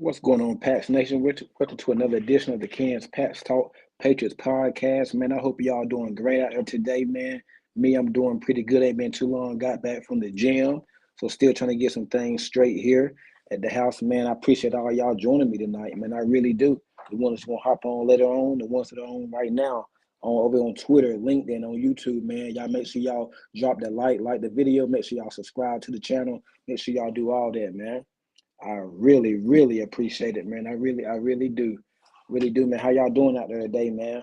What's going on, Pats Nation? Welcome to another edition of the Cans Pats Talk Patriots podcast. Man, I hope y'all doing great out there today, man. Me, I'm doing pretty good. Ain't been too long. Got back from the gym, so still trying to get some things straight here at the house, man. I appreciate all y'all joining me tonight, man. I really do. The ones that's gonna hop on later on, the ones that are on right now, over on Twitter, LinkedIn, on YouTube, man. Y'all make sure y'all drop that like the video. Make sure y'all subscribe to the channel. Make sure y'all do all that, man. I really, really appreciate it, man. I really do. Really do, man. How y'all doing out there today, man?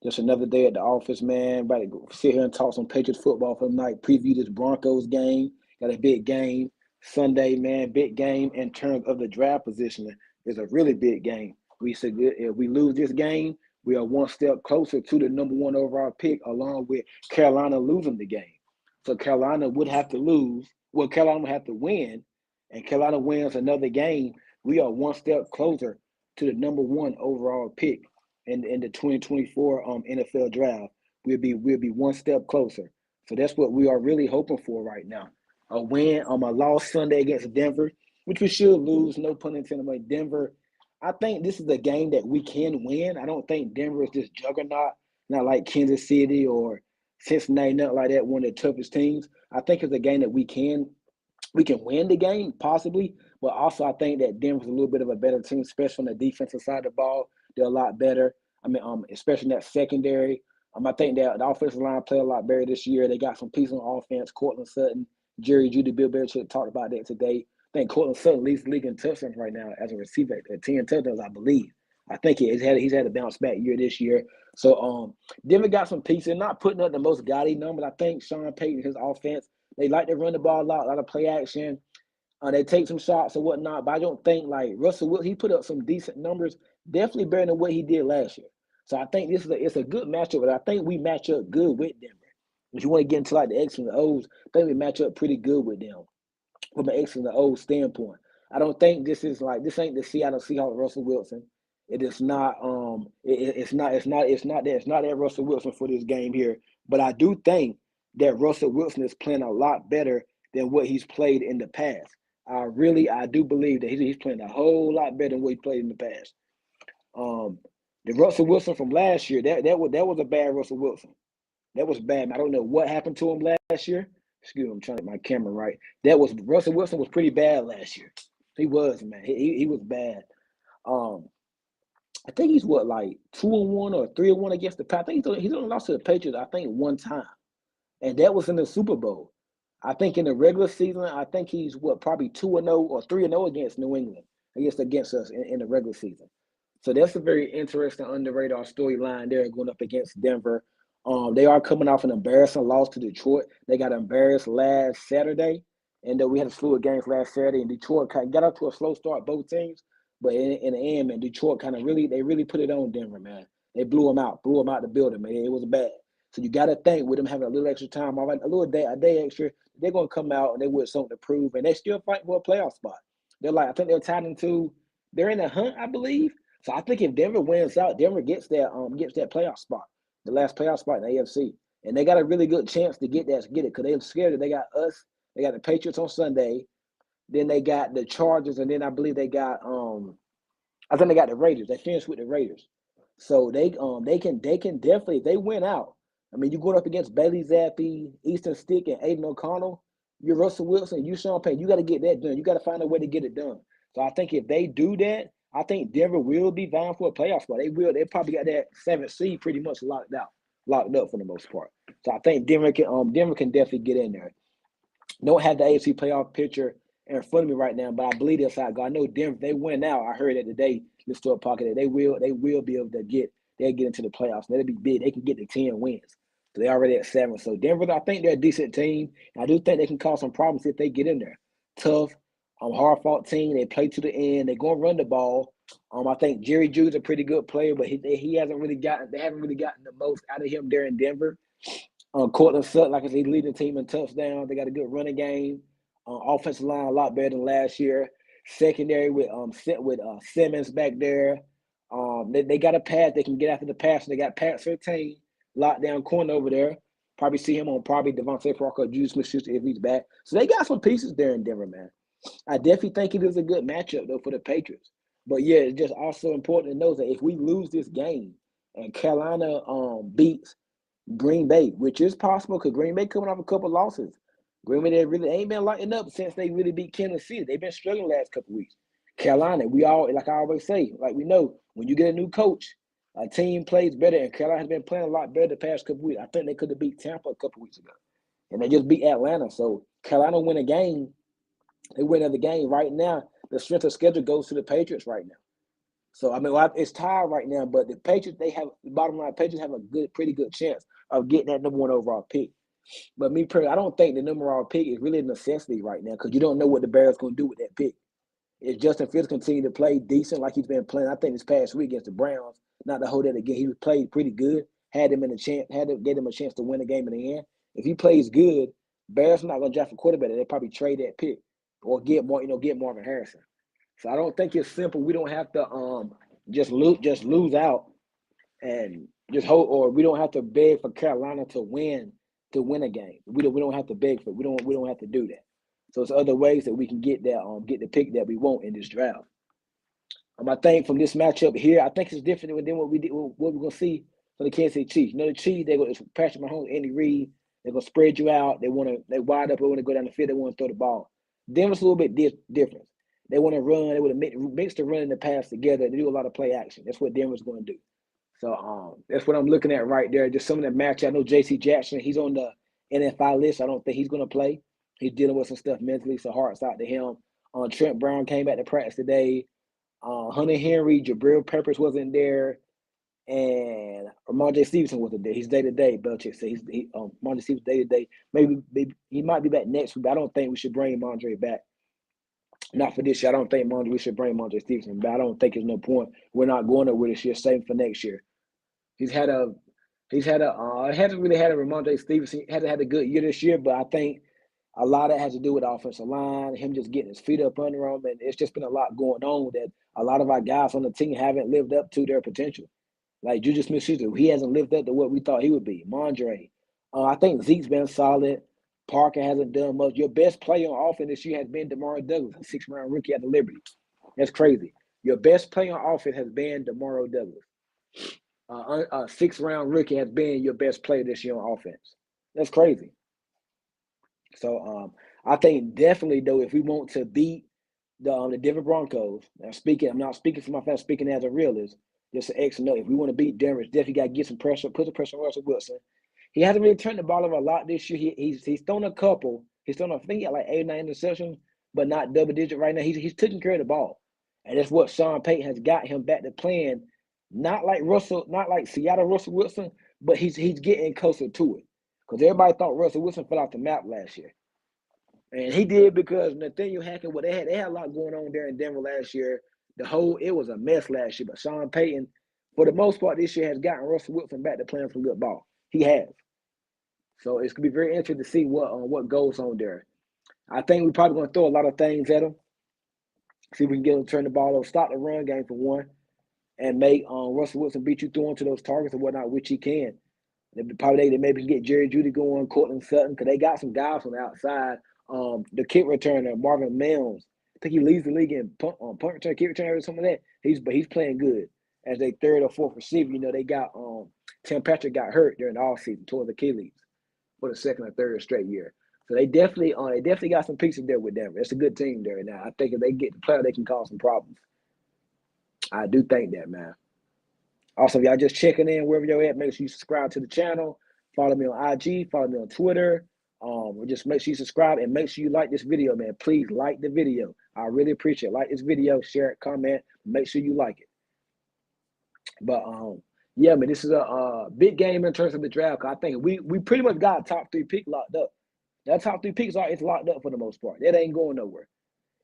Just another day at the office, man. About to go sit here and talk some Patriots football for the night. Preview this Broncos game. Got a big game Sunday, man. Big game in terms of the draft positioning. It's a really big game. We said if we lose this game, we are one step closer to the number one overall pick, along with Carolina losing the game. So Carolina would have to lose. Well, Carolina would have to win, and Carolina wins another game. We are one step closer to the number one overall pick in the 2024 NFL draft. We'll be one step closer. So that's what we are really hoping for right now. A win a loss Sunday against Denver, which we should lose, no pun intended. But Denver, I think this is a game that we can win. I don't think Denver is this juggernaut, not like Kansas City or Cincinnati, nothing like that, one of the toughest teams. I think it's a game that we can win the game possibly, but also I think that Denver's a little bit of a better team, especially on the defensive side of the ball. They're a lot better. I mean, especially in that secondary. I think that the offensive line play a lot better this year. They got some pieces on offense. Cortland Sutton, Jerry Judy, Bill Belichick talked about that today. I think Cortland Sutton leads the league in touchdowns right now as a receiver at 10 touchdowns, I believe. I think he's had a bounce back year this year. So Denver got some pieces, not putting up the most gaudy numbers. I think Sean Payton, his offense, they like to run the ball a lot of play action. They take some shots or whatnot, but I don't think like Russell Wilson, he put up some decent numbers, definitely better than what he did last year. So I think it's a good matchup, but I think we match up good with Denver. If you want to get into like the X and the O's, I think we match up pretty good with them from an X and the O standpoint. I don't think this ain't the Seattle Seahawks Russell Wilson. It is not it's not that Russell Wilson for this game here. But I do think that Russell Wilson is playing a lot better than what he's played in the past. I do believe that he's playing a whole lot better than what he played in the past. Um, the Russell Wilson from last year, that was a bad Russell Wilson. That was bad. I don't know what happened to him last year. Excuse me, I'm trying to get my camera right. That was Russell Wilson was pretty bad last year. He was, man. He was bad. Um, I think he's what, like 2-1 or 3-1 against the Patriots. I think he's only lost to the Patriots, I think, one time. And that was in the Super Bowl. I think in the regular season, I think he's what, probably 2-0 or 3-0 against New England, against us in the regular season. So that's a very interesting under radar storyline there going up against Denver. They are coming off an embarrassing loss to Detroit. They got embarrassed last Saturday, and we had a slew of games last Saturday. And Detroit kind of got off to a slow start, both teams. But in the end, man, Detroit kind of really put it on Denver, man. They blew them out the building, man. It was bad. So you got to think with them having a little extra time, all right, a day extra, they're gonna come out and they with something to prove, and they still fighting for a playoff spot. I think they're tied into, they're in the hunt, I believe. So I think if Denver wins out, Denver gets that playoff spot, the last playoff spot in the AFC, and they got a really good chance to get it because they're scared that they got us, they got the Patriots on Sunday, then they got the Chargers, and then I believe I think they got the Raiders. They finished with the Raiders, so they can definitely, if they win out. I mean, you going up against Bailey Zappi, Easton Stick, and Aiden O'Connell. You're Russell Wilson, you Sean Payton. You got to get that done. You got to find a way to get it done. So I think if they do that, I think Denver will be vying for a playoff spot. They will. They probably got that seventh seed pretty much locked up for the most part. So I think Denver can definitely get in there. Don't have the AFC playoff picture in front of me right now, but I believe that's how I go. I know Denver, they win out. I heard that today, the store pocket, that they will be able to they'll get into the playoffs. That'll be big. They can get to 10 wins. So they're already at 7. So Denver, I think they're a decent team. I do think they can cause some problems if they get in there. Tough, hard fought team. They play to the end. They're gonna run the ball. I think Jerry Judy's a pretty good player, but he hasn't really gotten. They haven't really gotten the most out of him there in Denver. Cortland Sutton, like I said, leading the team in touchdowns. They got a good running game. Offensive line a lot better than last year. Secondary with Simmons back there. They got a pass. They can get after the pass. They got Pat 13 locked down corner over there. Probably see him on probably Devontae Parker, Juice Smith-Schuster if he's back. So they got some pieces there in Denver, man. I definitely think it is a good matchup though for the Patriots. But yeah, it's just also important to know that if we lose this game and Carolina beats Green Bay, which is possible because Green Bay coming off a couple losses. Green Bay they really ain't been lighting up since they really beat Kansas City. They've been struggling the last couple weeks. Carolina, we all like I always say, like we know when you get a new coach, a team plays better, and Carolina has been playing a lot better the past couple weeks. I think they could have beat Tampa a couple weeks ago, and they just beat Atlanta. So Carolina win a game, they win another game right now. The strength of schedule goes to the Patriots right now. So I mean, well, it's tied right now, but the Patriots they have the bottom line. Patriots have a pretty good chance of getting that number one overall pick. But me personally, I don't think the number one pick is really a necessity right now because you don't know what the Bears going to do with that pick. If Justin Fields continue to play decent like he's been playing, I think this past week against the Browns, not to hold that again, he played pretty good, had him in a chance, gave him a chance to win the game in the end. If he plays good, Bears are not going to draft a quarterback. They probably trade that pick or get more, get Marvin Harrison. So I don't think it's simple. We don't have to just lose out and just hope, or we don't have to beg for Carolina to win a game. We don't have to beg for it. We don't have to do that. So it's other ways that we can get the pick that we want in this draft. I think from this matchup here, I think it's different than what we did, what we're gonna see for the Kansas City Chiefs. The Chiefs, they're gonna Patrick Mahomes, Andy Reid, they're gonna spread you out. They wide up, they want to go down the field, they want to throw the ball. Denver's a little bit different. They want to run, they want to mix the run and the pass together. They do a lot of play action. That's what Denver's gonna do. So that's what I'm looking at right there. Just some of the match. I know J.C. Jackson, he's on the NFL list. I don't think he's going to play. He's dealing with some stuff mentally, so hearts out to him. Trent Brown came back to practice today. Hunter Henry, Jabril Peppers wasn't there, and Ramondre Stevenson wasn't there. He's day to day. Belichick said Ramondre Stevenson day to day. Maybe he might be back next week, but I don't think we should bring Ramondre back. Not for this year. I don't think we should bring Ramondre Stevenson back. I don't think there's no point. We're not going nowhere this year. Same for next year. He's had a hasn't really had a Ramondre Stevenson hasn't had a good year this year, but I think a lot of it has to do with the offensive line, him just getting his feet up under him, and it's just been a lot going on that a lot of our guys on the team haven't lived up to their potential. Like Juju Smith-Schuster, he hasn't lived up to what we thought he would be. Mondre, I think Zeke's been solid. Parker hasn't done much. Your best player on offense this year has been Demario Douglas, a six-round rookie at the Liberty. That's crazy. Your best player on offense has been Demario Douglas. A six-round rookie has been your best player this year on offense. That's crazy. So I think definitely though, if we want to beat the Denver Broncos, I'm not speaking for my fans, speaking as a realist, just an X and O. If we want to beat Denver, definitely got to get some pressure, put some pressure on Russell Wilson. He hasn't really turned the ball over a lot this year. He's thrown a couple. He's thrown, I think he got like 8 or 9 interceptions, but not double digit right now. He's taking care of the ball, and that's what Sean Payton has got him back to playing. Not like Seattle Russell Wilson, but he's getting closer to it. Because everybody thought Russell Wilson fell off the map last year. And he did because Nathaniel Hackett, they had a lot going on there in Denver last year. It was a mess last year. But Sean Payton, for the most part, this year has gotten Russell Wilson back to playing some good ball. He has. So it's gonna be very interesting to see what goes on there. I think we're probably gonna throw a lot of things at him. See if we can get him to turn the ball over, stop the run game for one, and make Russell Wilson beat you throwing to those targets and whatnot, which he can. They maybe get Jerry Jeudy going, Cortland Sutton, because they got some guys on the outside. The kick returner, Marvin Mills. I think he leads the league in punt return, kick return, or something like that. But he's playing good as their third or fourth receiver. They got Tim Patrick got hurt during the offseason, toward the Achilles for the second or third straight year. So they definitely got some pieces there with Denver. It's a good team there now. I think if they get the player, they can cause some problems. I do think that, man. Also, if y'all just checking in wherever you're at, make sure you subscribe to the channel. Follow me on IG. Follow me on Twitter. Just make sure you subscribe and make sure you like this video, man. Please like the video. I really appreciate it. Like this video, share it, comment. Make sure you like it. But yeah, man, this is a big game in terms of the draft. I think we pretty much got a top 3 pick locked up. That top 3 picks it's locked up for the most part. That ain't going nowhere.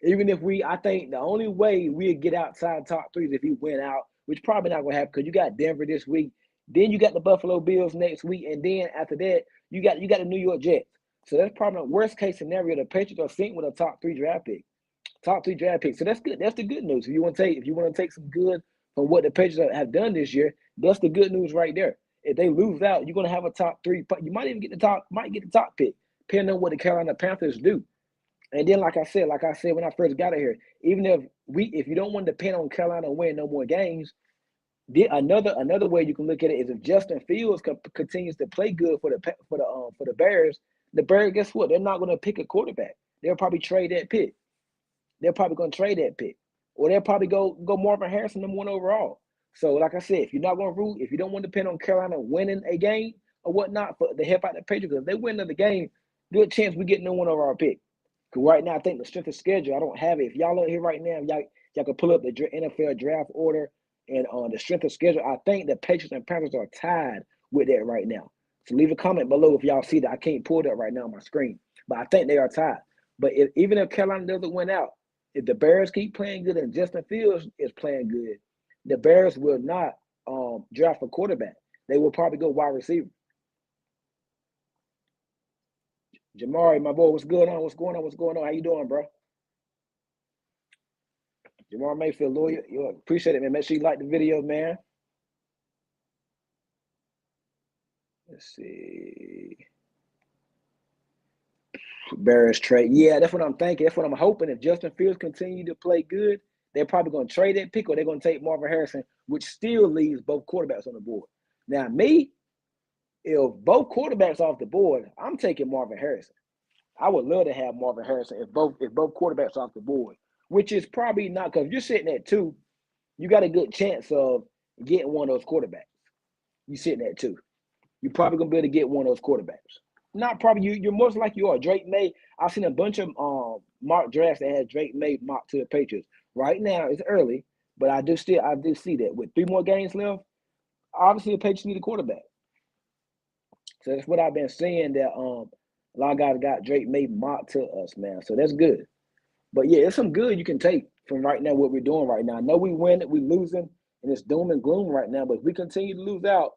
Even if I think the only way we'd get outside top 3 is if he went out, which probably not going to happen because you got Denver this week. Then you got the Buffalo Bills next week. And then after that, you got the New York Jets. So that's probably the worst case scenario. The Patriots are synced with a top 3 draft pick. Top 3 draft pick. So that's good. That's the good news. If you want to take some good from what the Patriots have done this year, that's the good news right there. If they lose out, you're going to have a top 3. You might even get the top pick, depending on what the Carolina Panthers do. And then, like I said when I first got here, even if you don't want to depend on Carolina win no more games, another way you can look at it is if Justin Fields continues to play good for the Bears, the Bears, guess what? They're not going to pick a quarterback. They'll probably trade that pick. They're probably going to trade that pick, or they'll probably go Marvin Harrison number one overall. So, like I said, if you're not going to root, if you don't want to depend on Carolina winning a game or whatnot for to help out the Patriots, if they win the game, good chance we get no one over our pick. Because right now, I think the strength of schedule, I don't have it. If y'all are here right now, y'all can pull up the NFL draft order and on the strength of schedule. I think the Patriots and Panthers are tied with that right now. So leave a comment below if y'all see that. I can't pull that right now on my screen, but I think they are tied. But even if Carolina doesn't win out, if the Bears keep playing good and Justin Fields is playing good, the Bears will not draft a quarterback. They will probably go wide receiver. Jamari, my boy, what's going on? What's going on? What's going on? How you doing, bro? Jamar Mayfield, lawyer. You appreciate it, man. Make sure you like the video, man. Let's see. Bears trade. Yeah, that's what I'm thinking. That's what I'm hoping. If Justin Fields continue to play good, they're probably going to trade that pick or they're going to take Marvin Harrison, which still leaves both quarterbacks on the board. Now, me, if both quarterbacks off the board, I'm taking Marvin Harrison. I would love to have Marvin Harrison if both quarterbacks off the board, which is probably not because you're sitting at 2, you got a good chance of getting one of those quarterbacks. You sitting at 2. You're probably gonna be able to get one of those quarterbacks. Not probably you're most likely you are. Drake May. I've seen a bunch of mock drafts that had Drake May mocked to the Patriots. Right now it's early, but I do see that with 3 more games left. Obviously the Patriots need a quarterback. So that's what I've been seeing that a lot of guys got Drake May mocked to us, man. So that's good. But yeah, it's some good you can take from right now what we're doing right now. I know we win it, we losing, and it's doom and gloom right now. But if we continue to lose out,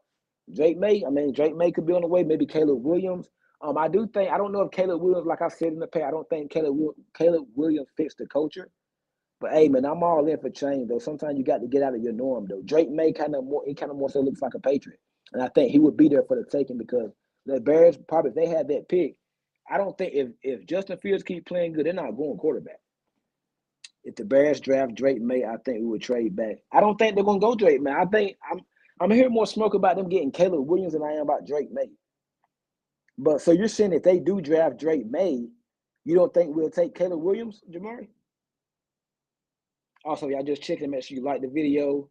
Drake May could be on the way. Maybe Caleb Williams. I do think I don't know if Caleb Williams, like I said in the past, I don't think Caleb Williams fits the culture. But hey, man, I'm all in for change though. Sometimes you got to get out of your norm though. Drake May kind of more so looks like a Patriot, and I think he would be there for the taking because the Bears probably if they had that pick, I don't think if Justin Fields keep playing good, they're not going quarterback. If the Bears draft Drake May, I think we would trade back. I don't think they're gonna go Drake May. I think I'm hearing more smoke about them getting Caleb Williams than I am about Drake May. But so you're saying if they do draft Drake May, you don't think we'll take Caleb Williams, Jamari? Also, y'all just checking. Make sure you like the video,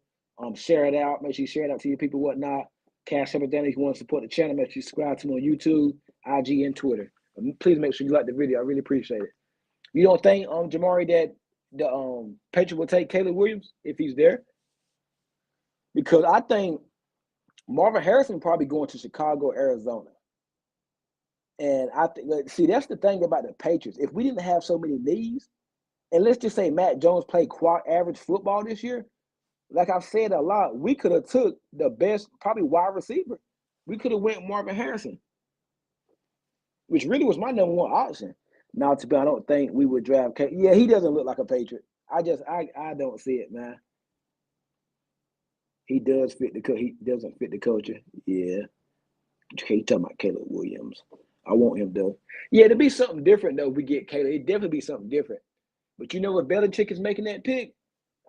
share it out. Make sure you share it out to your people, whatnot. Cash up and down if you want to support the channel. Make sure you subscribe to me on YouTube, IG, and Twitter. Please make sure you like the video. I really appreciate it. You don't think, Jamari, that the Patriots will take Caleb Williams if he's there? Because I think Marvin Harrison probably going to Chicago, Arizona. And I think, see, that's the thing about the Patriots. If we didn't have so many needs, and let's just say Matt Jones played average football this year, like I've said a lot, we could have took the best, probably wide receiver. We could have went Marvin Harrison, which really was my number one option. Now, to be, I don't think we would draft. Yeah, he doesn't look like a Patriot. I don't see it, man. He does fit the he doesn't fit the culture. Yeah, you talking about Caleb Williams. I want him though. Yeah, to be something different though. We get Caleb. It definitely be something different. But you know what? Belichick is making that pick.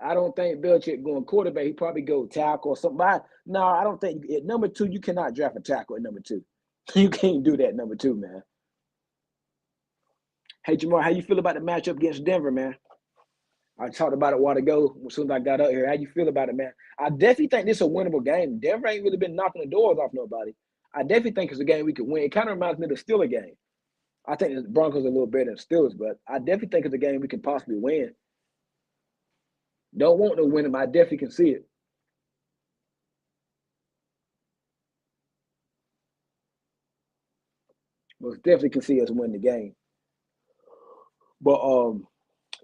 I don't think Belichick going quarterback. He probably go tackle or something. No, I don't think at number 2 you cannot draft a tackle at number 2. You can't do that number 2, man. Hey Jamar, how you feel about the matchup against Denver, man? I talked about it a while ago as soon as I got up here. How you feel about it, man? I definitely think this is a winnable game. Denver ain't really been knocking the doors off nobody. I definitely think it's a game we could win. It kind of reminds me of the Steelers game. I think the Broncos are a little better than Steelers, but I definitely think it's a game we can possibly win. Don't want to win them. I definitely can see it. Most definitely can see us win the game. But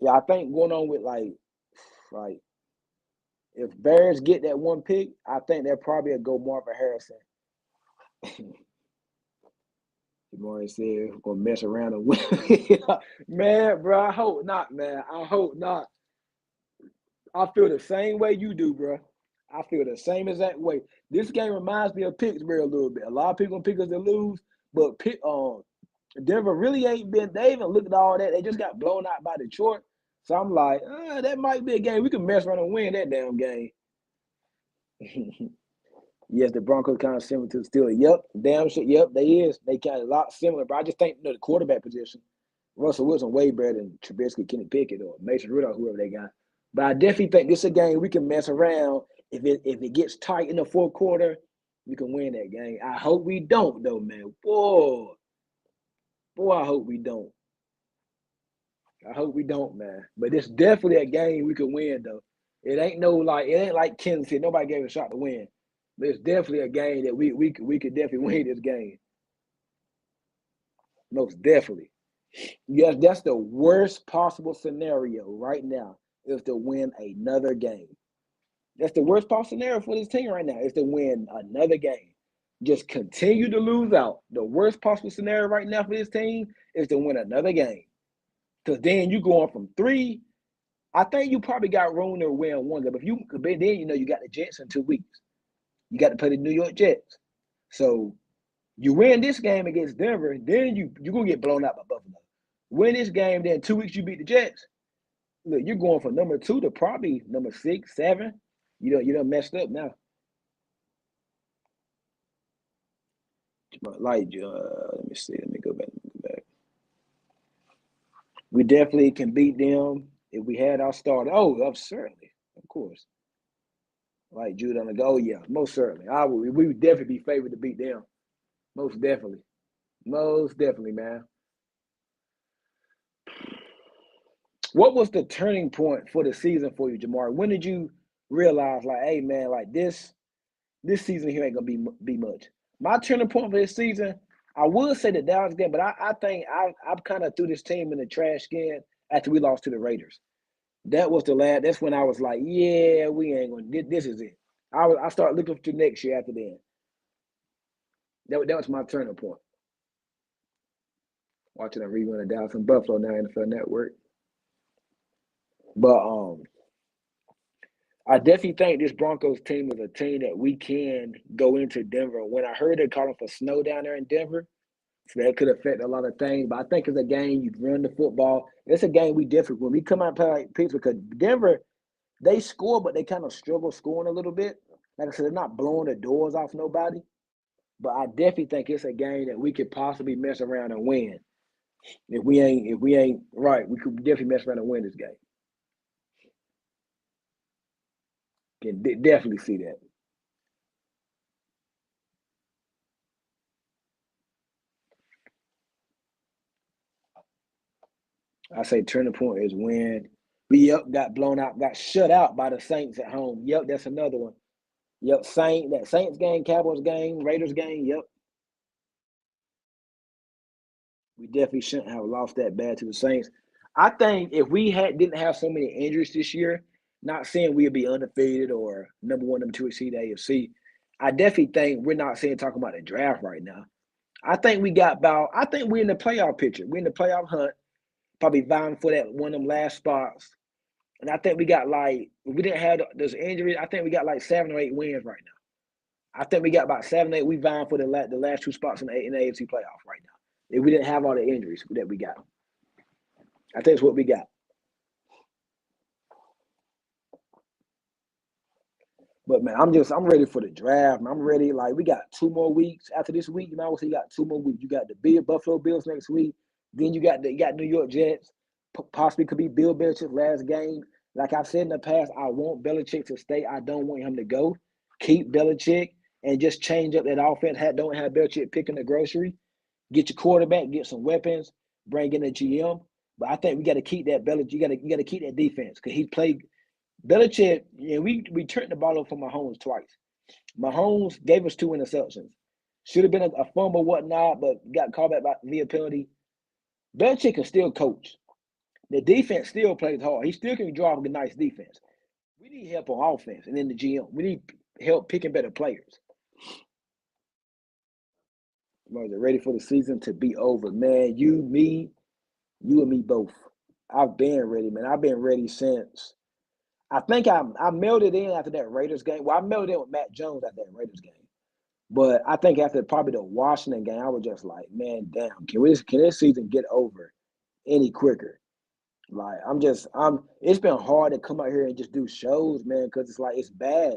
yeah, I think going on with like if Bears get that one pick, I think they're probably a go Marvin Harrison. Jamari said we're gonna mess around and win. Man, bro, I hope not, man. I hope not. I feel the same way you do, bro. I feel the same exact way. This game reminds me of Pittsburgh a little bit. A lot of people gonna pick us to lose, but Denver really ain't been. They haven't looked at all that. They just got blown out by Detroit. So I'm like, that might be a game we can mess around and win that damn game. Yes, the Broncos kind of similar to the Steelers. Yep, damn shit. Yep, they is. They kind of a lot similar, but I just think the quarterback position, Russell Wilson way better than Trubisky, Kenny Pickett, or Mason Rudolph, whoever they got. But I definitely think this is a game we can mess around. If it gets tight in the fourth quarter, we can win that game. I hope we don't, though, man. Boy, I hope we don't. I hope we don't, man. But it's definitely a game we can win, though. It ain't like Kansas City. Nobody gave a shot to win. But it's definitely a game that we could definitely win this game. Most definitely. Yes, that's the worst possible scenario right now is to win another game. That's the worst possible scenario for this team right now is to win another game. Just continue to lose out. The worst possible scenario right now for this team is to win another game. Because then you going from 3. I think you probably got room to win one. But then you got the Jets in 2 weeks. You got to play the New York Jets. So you win this game against Denver, then you're gonna get blown out by Buffalo. Win this game, then 2 weeks you beat the Jets. Look, you're going from number 2 to probably number 6, 7. You done messed up now. Let me see. Let me go back. We definitely can beat them if we had our starter. Oh, certainly, of course. Like Jude on the go, yeah, most certainly. We would definitely be favored to beat them. Most definitely. Most definitely, man. What was the turning point for the season for you, Jamar? When did you realize, like, hey, man, like this season here ain't gonna be much? My turning point for this season, I would say the Dallas game, but I think I've kind of threw this team in the trash can after we lost to the Raiders. That was the last. That's when I was like, yeah, we ain't gonna. This is it. I started looking to next year after then. That was my turning point. Watching a rerun of Dallas and Buffalo now NFL Network, but I definitely think this Broncos team is a team that we can go into Denver. When I heard they're calling for snow down there in Denver, so that could affect a lot of things. But I think it's a game you run the football. It's a game we definitely when we come out and play like Pittsburgh, because Denver they score, but they kind of struggle scoring a little bit. Like I said, they're not blowing the doors off nobody. But I definitely think it's a game that we could possibly mess around and win. If we ain't right, we could definitely mess around and win this game. Can definitely see that. I say turning point is when we got blown out, got shut out by the Saints at home. Yep, that's another one. Yep, Saints game, Cowboys game, Raiders game. Yep, we definitely shouldn't have lost that bad to the Saints. I think if we didn't have so many injuries this year, not saying we'd be undefeated or number 1, number 2 seed AFC. I definitely think we're not saying talking about the draft right now. I think we got about. I think we're in the playoff picture. We're in the playoff hunt, probably vying for that one of them last spots. And I think we got like if we didn't have those injuries, I think we got like 7 or 8 wins right now. I think we got about 7, 8. We vying for the last 2 spots in the AFC playoff right now. If we didn't have all the injuries that we got, I think it's what we got. But man, I'm ready for the draft. Man. I'm ready. Like we got 2 more weeks after this week. You know, you got 2 more weeks. You got the Buffalo Bills next week. Then you got New York Jets. Possibly could be Bill Belichick's last game. Like I've said in the past, I want Belichick to stay. I don't want him to go. Keep Belichick and just change up that offense. Don't have Belichick picking the grocery. Get your quarterback, get some weapons, bring in a GM. But I think we got to keep that Belichick. You got to keep that defense because he played Belichick. Yeah, we turned the ball over for Mahomes twice. Mahomes gave us 2 interceptions. Should have been a fumble, whatnot, but got called back by via penalty. Belichick can still coach. The defense still plays hard. He still can draw a nice defense. We need help on offense and then the GM. We need help picking better players. Are ready for the season to be over, man? You and me both. I've been ready, man. I've been ready since. I think I melded in after that Raiders game. Well, I melded in with Matt Jones after that Raiders game. But I think after probably the Washington game, I was just like, man, damn, can this season get over any quicker? Like I'm. It's been hard to come out here and just do shows, man, because it's like it's bad.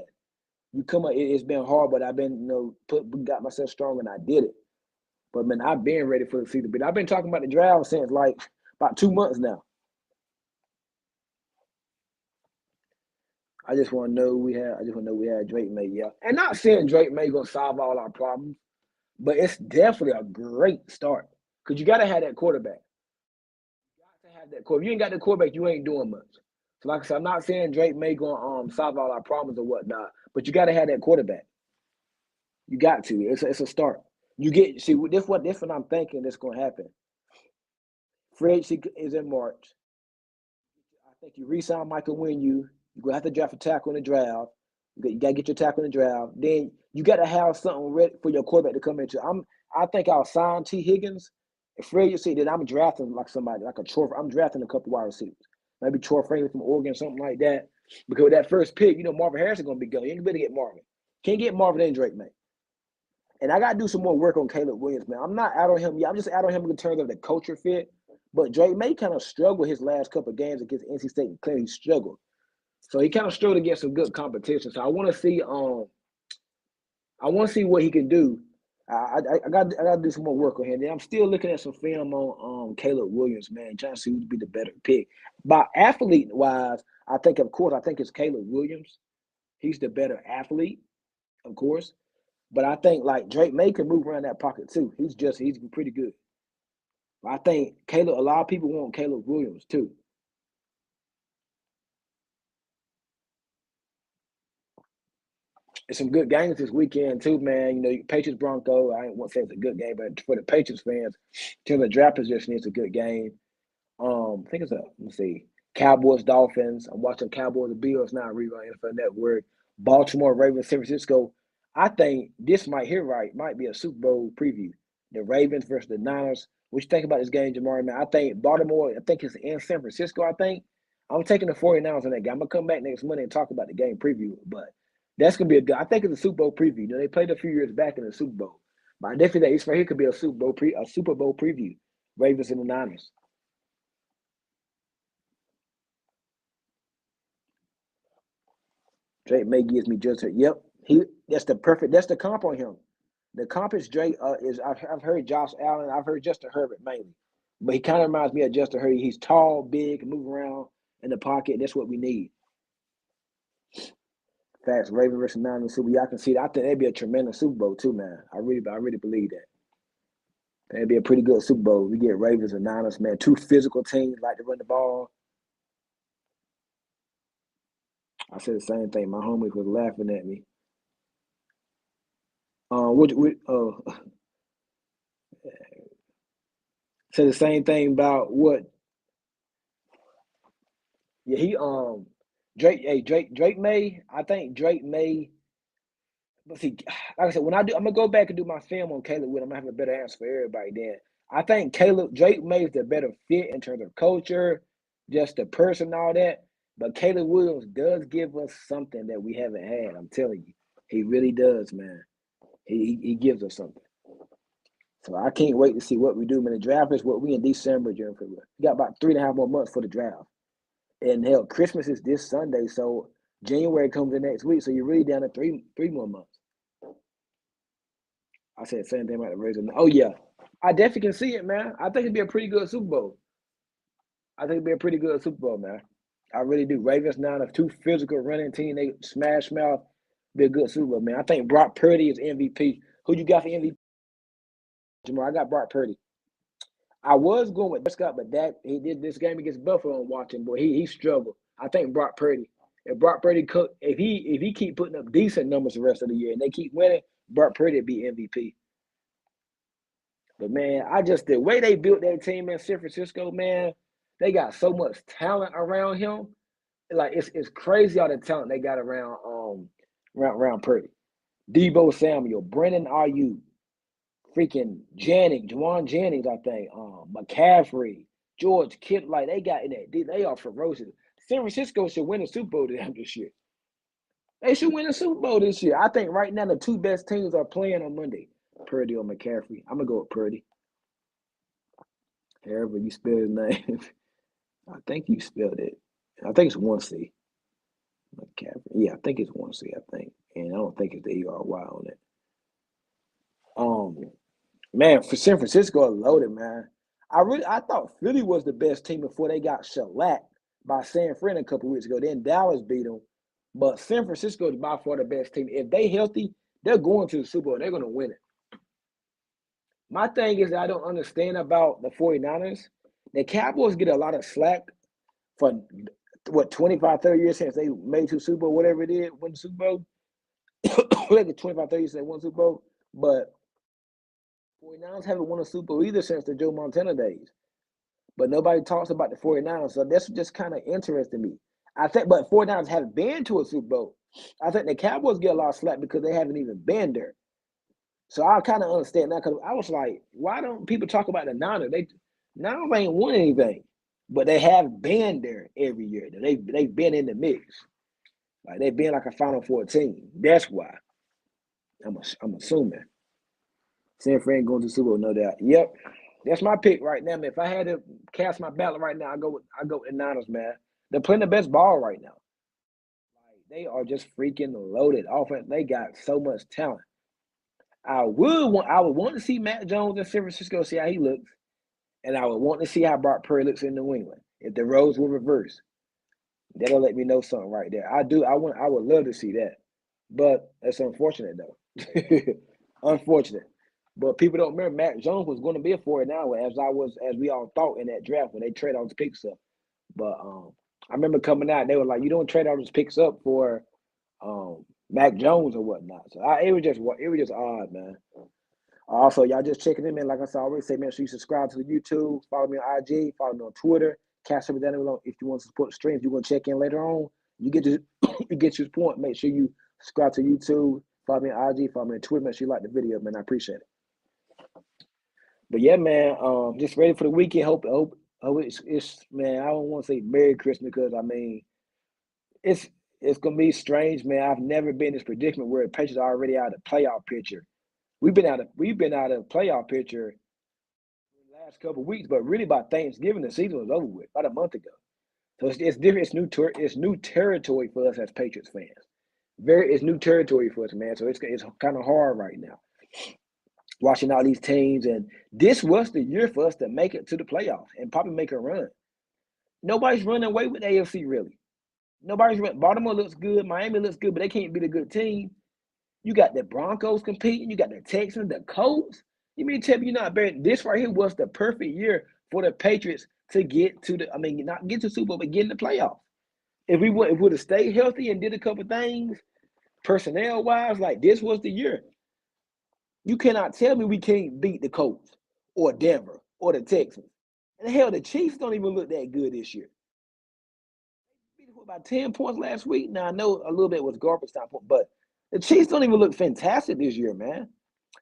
You come out, it's been hard, but I've been, got myself strong and I did it. But man, I've been ready for the season. But I've been talking about the draft since like about 2 months now. I just want to know we had. I just want to know we had Drake May, yeah, and not saying Drake May gonna solve all our problems, but it's definitely a great start because you got to have that quarterback. You got to have that quarterback. If you ain't got the quarterback, you ain't doing much. So like I said, I'm not saying Drake May gonna solve all our problems or whatnot, but you got to have that quarterback. You got to. It's a start. You get see this what I'm thinking that's gonna happen. Free agency is in March. I think you re-sign Michael Winu. You're gonna have to draft a tackle in the draft. You gotta get your tackle in the draft. Then you gotta have something ready for your quarterback to come into. I think I'll sign T. Higgins. If free agency, then I'm drafting like somebody, like a Troy. I'm drafting a couple wide receivers. Maybe Troy Franklin from Oregon, something like that. Because with that first pick, Marvin Harrison gonna be going. You ain't gonna get Marvin. Can't get Marvin and Drake, man. And I got to do some more work on Caleb Williams, man. I'm not out on him. Yeah, I'm just out on him in terms of the culture fit. But Drake May kind of struggled his last couple of games against NC State and Clemson. He struggled, so he kind of struggled against some good competition. So I want to see what he can do. I got to do some more work on him. And I'm still looking at some film on Caleb Williams, man, trying to see who'd be the better pick. By athlete wise, I think it's Caleb Williams. He's the better athlete, of course. But I think like Drake May can move around that pocket too. He's pretty good. I think Caleb. A lot of people want Caleb Williams too. It's some good games this weekend too, man. Patriots Broncos. I ain't want to say it's a good game, but for the Patriots fans, to the draft position, it's a good game. I think let's see, Cowboys Dolphins. I'm watching Cowboys and Bills now. Rerun NFL Network. Baltimore Ravens San Francisco. I think this might be a Super Bowl preview. The Ravens versus the Niners. What you think about this game, Jamari, man? I think Baltimore. I think it's in San Francisco. I think I'm taking the 49ers on that game. I'm gonna come back next Monday and talk about the game preview, but that's gonna be a good. I think it's a Super Bowl preview. They played a few years back in the Super Bowl, but I definitely think it's right here could be a Super Bowl preview. Ravens and the Niners. Drake May gives me just her. Yep, that's the comp on him. The comp is Drake is I've heard Josh Allen, I've heard Justin Herbert mainly, but he kind of reminds me of Justin Herbert. He's tall, big, move around in the pocket. That's what we need. Fast Raven versus Niners Super. Y'all can see that. I think that'd be a tremendous Super Bowl too, man. I really believe that. That'd be a pretty good Super Bowl. We get Ravens and Niners, man. Two physical teams like to run the ball. I said the same thing. My homies was laughing at me. What said the same thing about what. Yeah, Drake May. I think Drake May. Let's see, like I said, I'm gonna go back and do my film on Caleb Wood. I'm gonna have a better answer for everybody then. I think Drake May is the better fit in terms of culture, just the person, and all that. But Caleb Williams does give us something that we haven't had. I'm telling you, he really does, man. He gives us something. So I can't wait to see what we do. Man, the draft is what we in December, June. We got about 3.5 more months for the draft. And hell, Christmas is this Sunday, so January comes in next week. So you're really down to three more months. I said the same thing about the Raiders. Oh yeah, I definitely can see it, man. I think it'd be a pretty good Super Bowl. I think it'd be a pretty good Super Bowl, man. I really do. Ravens now, the two physical running team, they smash mouth. Be a good Super Bowl, man. I think Brock Purdy is MVP. Who you got for MVP? Jamal, I got Brock Purdy. I was going with Prescott, but he did this game against Buffalo. I'm watching, boy. He struggled. I think Brock Purdy. If Brock Purdy cook, if he keep putting up decent numbers the rest of the year and they keep winning, Brock Purdy will be MVP. But man, the way they built that team in San Francisco, man, they got so much talent around him. Like it's crazy all the talent they got around Purdy. Debo Samuel, Brennan Ayuk, freaking Juwan Jennings, I think, McCaffrey, George Kittle, like they got in that. They are ferocious. San Francisco should win a Super Bowl to them this year. They should win the Super Bowl this year. I think right now the two best teams are playing on Monday. Purdy or McCaffrey. I'm gonna go with Purdy. However you spell his name. I think you spelled it. I think it's one C. McCaffrey. Yeah, I think it's one C, I think. And I don't think it's the ERY on it. Um Man, for San Francisco are loaded, man. I thought Philly was the best team before they got shellacked by San Fran a couple weeks ago. Then Dallas beat them. But San Francisco is by far the best team. If they healthy, they're going to the Super Bowl. They're going to win it. My thing is that I don't understand about the 49ers. The Cowboys get a lot of slack for what 25, 30 years since they made to Super Bowl, whatever it is, win the Super Bowl. Like 25, 30 years since they won the Super Bowl. But 49ers haven't won a Super Bowl either since the Joe Montana days. But nobody talks about the 49ers. So that's just kind of interesting to me. I think, but 49ers haven't been to a Super Bowl. I think the Cowboys get a lot of slack because they haven't even been there. So I kind of understand that because I was like, why don't people talk about the Niners? Niners ain't won anything, but they have been there every year. They've been in the mix. Like they've been like a Final Four team. That's why I'm assuming San Fran going to the Super Bowl, no doubt. Yep, that's my pick right now, man. If I had to cast my ballot right now, I go with the Niners, man. They're playing the best ball right now. Like they are just freaking loaded offense. They got so much talent. I would want to see Matt Jones in San Francisco, see how he looks, and I would want to see how Brock Purdy looks in New England. If the roles were reversed, that'll let me know something right there. I would love to see that, but it's unfortunate though. Unfortunate. But people don't remember Matt Jones was going to be a 49 as we all thought in that draft when they trade all his picks up. But I remember coming out, they were like, "You don't trade all those picks up for Mac Jones or whatnot." So it was just odd, man. Also, y'all just checking in, man. Like I said, I always say, make sure you subscribe to the YouTube, follow me on IG, follow me on Twitter, catch up with that if you want to support the stream. If you want to check in later on, you get to you get your point. Make sure you subscribe to YouTube, follow me on IG, follow me on Twitter. Make sure you like the video, man. I appreciate it. But yeah, man, just ready for the weekend. Hope it's man. I don't want to say Merry Christmas because I mean it's it's gonna be strange, man. I've never been in this predicament where the Patriots are already out of the playoff picture. We've been out of the playoff picture the last couple of weeks, but really by Thanksgiving the season was over with about a month ago. So it's different. It's new territory for us as Patriots fans. It's new territory for us, man. So it's kind of hard right now watching all these teams, and this was the year for us to make it to the playoffs and probably make a run. Nobody's running away with AFC really. Nobody's running. Baltimore looks good. Miami looks good, but they can't beat a good team. You got the Broncos competing. You got the Texans, the Colts. You mean tell me you're not better? This right here was the perfect year for the Patriots to get to the. I mean, not get to Super Bowl, but get in the playoffs. If we would have stayed healthy and did a couple things personnel wise, like this was the year. You cannot tell me we can't beat the Colts or Denver or the Texans. And hell, the Chiefs don't even look that good this year. They beat them by 10 points last week. Now I know a little bit was garbage time, but the Chiefs don't even look fantastic this year, man.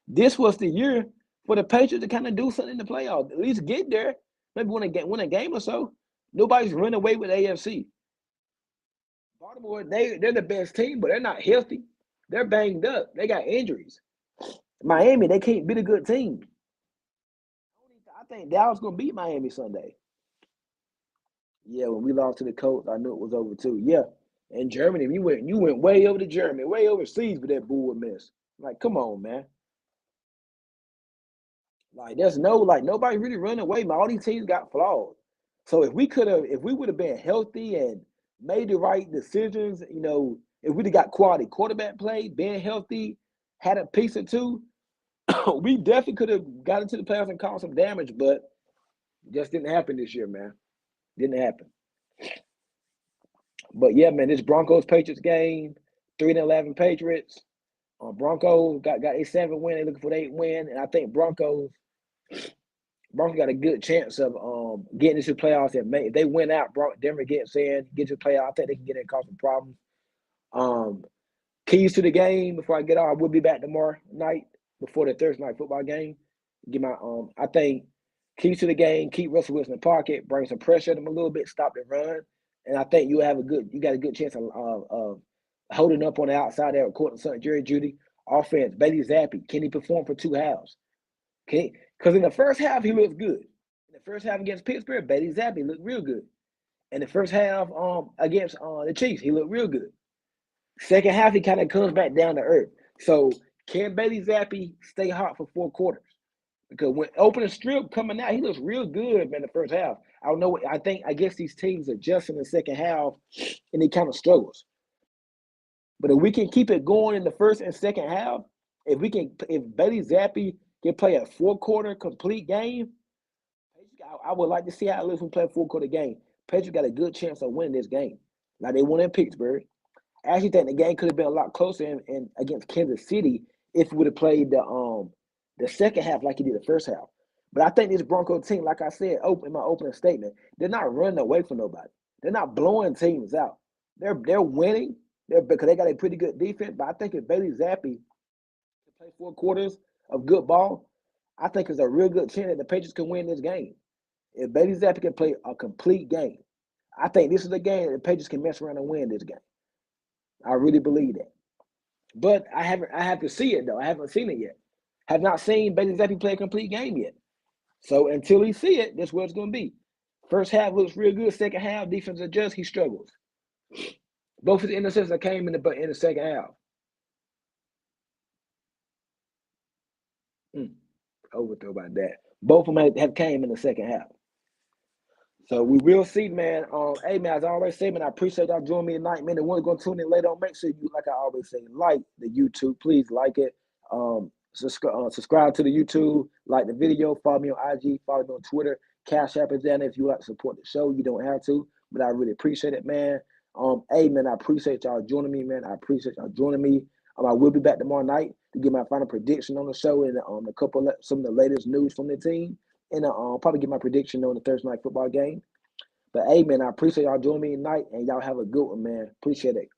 This was the year for the Patriots to kind of do something in the playoffs. At least get there. Maybe win a game or so. Nobody's running away with AFC. Baltimore, they're the best team, but they're not healthy. They're banged up. They got injuries. Miami, they can't beat a good team. I think Dallas gonna beat Miami Sunday. Yeah, when we lost to the Colts, I knew it was over too. Yeah, in Germany, you went way over to Germany, way overseas with that bull miss. Like, come on, man. Like, there's no like nobody really running away. Man, all these teams got flaws. So if we would have been healthy and made the right decisions, if we'd have got quality quarterback play, been healthy, had a piece or two, we definitely could have got into the playoffs and caused some damage, but it just didn't happen this year, man. Didn't happen. But yeah, man, this Broncos Patriots game, 3-11 Patriots. Broncos got a 7 win. They're looking for the 8 win, and I think Broncos got a good chance of getting into the playoffs. If they win out, Denver gets in, get to the playoffs. I think they can get in and cause some problems. Um, Keys to the game before I get off. I will be back tomorrow night before the Thursday night football game. Get my I think keys to the game, keep Russell Wilson in the pocket, bring some pressure at him a little bit, stop the run, and I think you got a good chance of holding up on the outside there, Courtland Sutton, Jerry Judy. Offense, Bailey Zappi. Can he perform for 2 halves? Okay, because in the first half he looks good. In the first half against Pittsburgh, Bailey Zappi looked real good. In the first half against the Chiefs, he looked real good. Second half, he kind of comes back down to earth. So can Bailey Zappi stay hot for 4 quarters? Because when opening strip coming out, he looks real good in the first half. I don't know. I guess these teams adjust in the second half, and he kind of struggles. But if we can keep it going in the first and second half, if Bailey Zappi can play a 4-quarter complete game, I would like to see how it looks when play a 4-quarter game. Patriots got a good chance of winning this game. Like they won in Pittsburgh. I actually think the game could have been a lot closer in against Kansas City if we would have played the second half like he did the first half. But I think this Bronco team, like I said in my opening statement, they're not running away from nobody. They're not blowing teams out. They're winning. Because they got a pretty good defense. But I think if Bailey Zappi can play 4 quarters of good ball, I think there's a real good chance that the Patriots can win this game. If Bailey Zappi can play a complete game, I think this is the game that the Patriots can mess around and win this game. I really believe that. But I have to see it though. I haven't seen it yet. Have not seen Bailey Zappi play a complete game yet. So until he see it, that's what it's going to be. First half looks real good. Second half, defense adjusts, he struggles. Both of the interceptions that came in the second half. Overthrow about that. Both of them have came in the second half. So we will see, man. Hey, man, as I always say, man, I appreciate y'all joining me tonight, man. The one's going to tune in later on, make sure you, like I always say, like the YouTube. Please like it. Subscribe to the YouTube, like the video, follow me on IG, follow me on Twitter. Cash App is down there if you like to support the show. You don't have to, but I really appreciate it, man. Hey, man, I appreciate y'all joining me, man. I appreciate y'all joining me. I will be back tomorrow night to give my final prediction on the show and some of the latest news from the team. And probably get my prediction on the Thursday night football game. But hey, man, I appreciate y'all joining me tonight, and y'all have a good one, man. Appreciate it.